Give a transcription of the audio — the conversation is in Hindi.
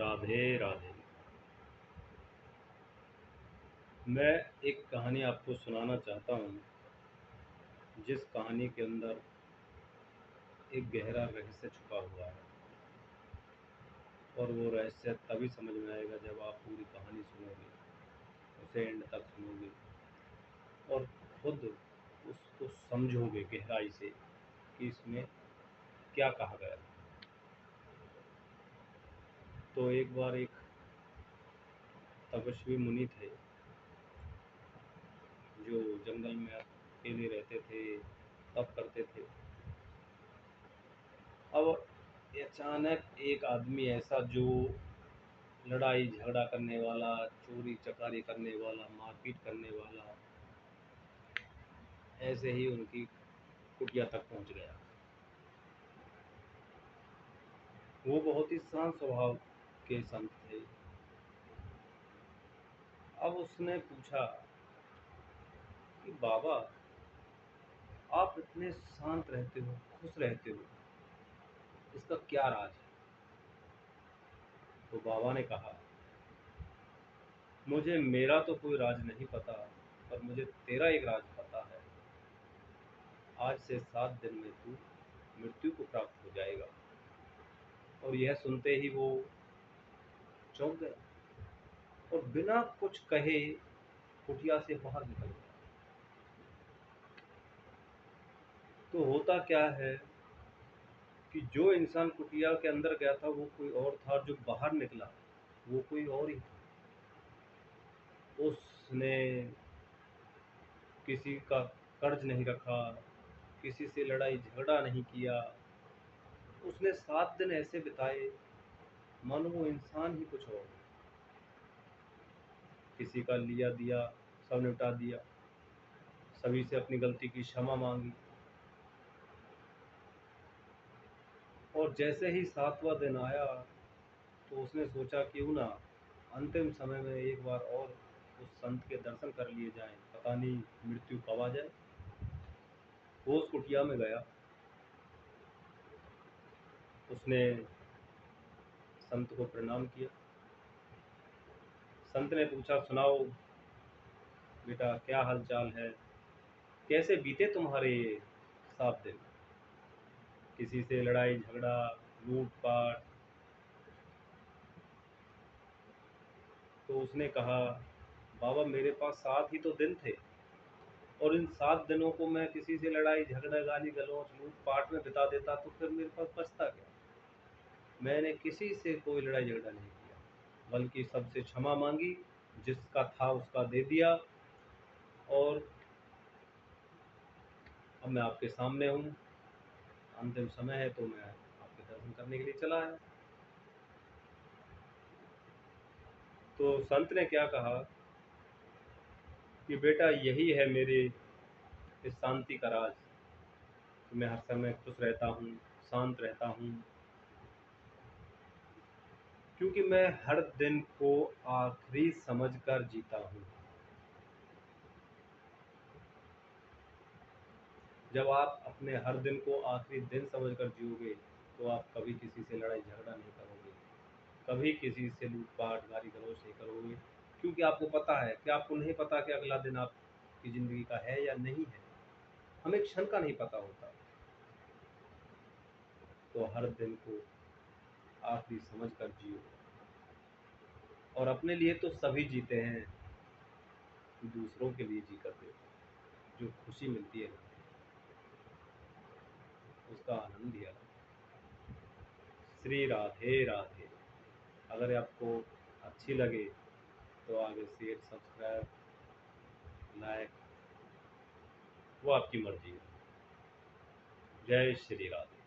राधे राधे। मैं एक कहानी आपको सुनाना चाहता हूँ, जिस कहानी के अंदर एक गहरा रहस्य छुपा हुआ है। और वो रहस्य तभी समझ में आएगा जब आप पूरी कहानी सुनोगे, उसे एंड तक सुनोगे और खुद उसको समझोगे गहराई से कि इसमें क्या कहा गया। तो एक बार एक तपस्वी मुनि थे, जो जंगल में अकेले रहते थे, तप करते थे। अब अचानक एक आदमी ऐसा, जो लड़ाई झगड़ा करने वाला, चोरी चकारी करने वाला, मारपीट करने वाला, ऐसे ही उनकी कुटिया तक पहुंच गया। वो बहुत ही शांत स्वभाव के संत थे। अब उसने पूछा कि बाबा, आप इतने शांत रहते हो, खुश रहते हो, इसका क्या राज है? तो बाबा ने कहा, मुझे मेरा तो कोई राज नहीं पता, पर मुझे तेरा एक राज पता है। आज से 7 दिन में तू मृत्यु को प्राप्त हो जाएगा। और यह सुनते ही वो चौंक गया और बिना कुछ कहे कुटिया से बाहर निकल गया। तो होता क्या है कि जो इंसान कुटिया के अंदर गया था वो कोई और था, जो बाहर निकला वो कोई और ही था। उसने किसी का कर्ज नहीं रखा, किसी से लड़ाई झगड़ा नहीं किया। उसने 7 दिन ऐसे बिताए मानो वो इंसान ही कुछ और। किसी का लिया दिया सब निपटा दिया, सभी से अपनी गलती की क्षमा मांगी। और जैसे ही 7वां दिन आया तो उसने सोचा क्यों ना अंतिम समय में एक बार और उस संत के दर्शन कर लिए जाएं, पता नहीं मृत्यु कब आ जाए। वो उस कुटिया में गया, उसने संत को प्रणाम किया। संत ने पूछा, सुनाओ बेटा, क्या हालचाल है, कैसे बीते तुम्हारे ये 7 दिन? किसी से लड़ाई झगड़ा, लूटपाट? तो उसने कहा, बाबा मेरे पास 7 ही तो दिन थे, और इन 7 दिनों को मैं किसी से लड़ाई झगड़ा, गाली गलौज, लूटपाट में बिता देता तो फिर मेरे पास बचता क्या? मैंने किसी से कोई लड़ाई झगड़ा नहीं किया, बल्कि सबसे क्षमा मांगी, जिसका था उसका दे दिया। और अब मैं आपके सामने हूँ, अंतिम समय है तो मैं आपके दर्शन करने के लिए चला आया। तो संत ने क्या कहा कि बेटा, यही है मेरे इस शांति का राज कि मैं हर समय खुश रहता हूँ, शांत रहता हूँ, क्योंकि मैं हर दिन को आखिरी समझकर जीता हूँ। जब आप अपने हर दिन को आखिरी दिन समझकर जियोगे तो आप कभी किसी से लड़ाई झगड़ा नहीं करोगे, कभी किसी से लूटपाट गाली गलौज नहीं करोगे, क्योंकि आपको पता है कि आपको नहीं पता कि अगला दिन आपकी ज़िंदगी का है या नहीं है। हमें क्षण का नहीं पता होता। तो हर दिन को आखिरी समझ कर जियो। और अपने लिए तो सभी जीते हैं, दूसरों के लिए जी कर देखो। जो खुशी मिलती है ना, उसका आनंद ही अलग है। श्री राधे राधे। अगर आपको अच्छी लगे तो आगे शेयर, सब्सक्राइब, लाइक, वो आपकी मर्जी है। जय श्री राधे।